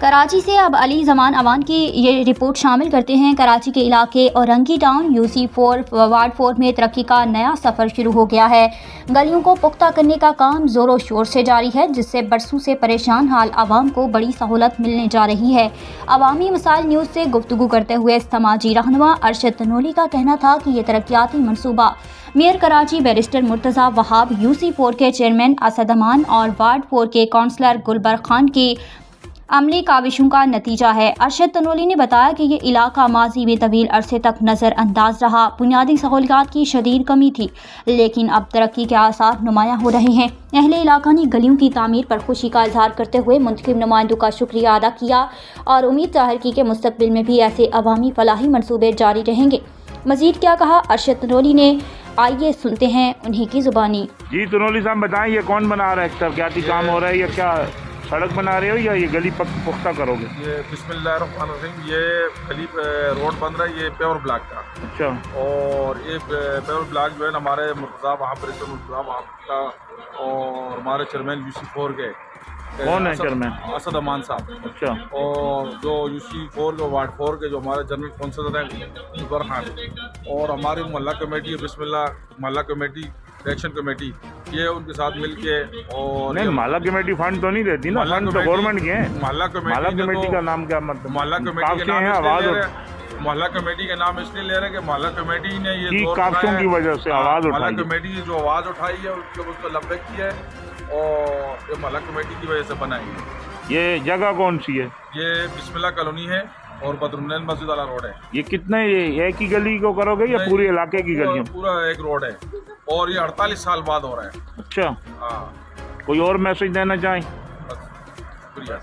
कराची से अब अली जमान अवान की ये रिपोर्ट शामिल करते हैं। कराची के इलाके औरंगी टाउन UC4 वार्ड 4 में तरक्की का नया सफ़र शुरू हो गया है। गलियों को पुख्ता करने का काम ज़ोरों शोर से जारी है, जिससे बरसों से परेशान हाल आवाम को बड़ी सहूलत मिलने जा रही है। अवामी मसाइल न्यूज़ से गुफ्तगू करते हुए समाजी रहनुमा अरशद तनोली का कहना था कि ये तरक्याती मनसूबा mayor Karachi barrister Murtaza Wahab, UC4 के चेयरमैन असद अमान और वार्ड 4 के काउंसलर गुलबर खान की अमली काविशों का नतीजा है। अरशद तनोली ने बताया कि ये इलाका माजी में तवील अरसे तक नज़रअंदाज रहा। बुनियादी सहूलियात की शदीद कमी थी, लेकिन अब तरक्की के आसार नुमायां हो रहे हैं। अहले इलाका ने गलियों की तामीर पर खुशी का इजहार करते हुए मुंतखब नुमाइंदों का शुक्रिया अदा किया और उम्मीद जाहिर की कि मुस्तकबिल में भी ऐसे अवामी फलाही मनसूबे जारी रहेंगे। मजीद क्या कहा अरशद तनोली ने, आइए सुनते हैं उन्हीं की ज़ुबानी। जी तनोली साहब बताएं, ये कौन बना रहा है? तरक्याती काम हो रहा है या क्या सड़क बना रहे हो या ये गली पुख्ता करोगे? ये बिस्मिल्लाहिर्रहमानिर्रहीम, ये गली रोड बन रहा है, ये पेवर ब्लॉक का। अच्छा। और ये पेवर ब्लॉक जो है हमारे मुर्तज़ा वहाँ पर मुर्तज़ा वहाँ का और हमारे चेयरमैन UC4 के कौन है चेयरमैन? असद अमान साहब। अच्छा। और जो UC4 जो वार्ड 4 के जो हमारे जनरल काउंसलर हैं गुलबर खान, और हमारी मोहल्ला कमेटी बिस्मिल्लाह मोहल्ला कमेटी इलेक्शन कमेटी, ये उनके साथ मिलके। और नहीं, मोहल्ला कमेटी फंड तो नहीं देती ना, फंड तो गवर्नमेंट के हैं। मोहल्ला कमेटी का नाम क्या मतलब? मोहल्ला कमेटी के नाम मोहल्ला कमेटी के नाम इसलिए ले रहे हैं कि मोहल्ला कमेटी ने ये कागजों की वजह से आवाज उठाई, मोहल्ला कमेटी जो आवाज उठाई है उसको लब्बे किया है और ये मोहल्ला कमेटी की वजह से बनाई है। ये जगह कौन सी है? ये बिस्मिल्लाह कॉलोनी है और बदरुन्नैन मस्जिद वाला रोड है। ये कितने एक ही गली को करोगे या पूरे इलाके की गलियां? पूरा एक रोड है और ये 48 साल बाद हो रहा है। अच्छा। हाँ। कोई और मैसेज देना चाहें? बस शुक्रिया।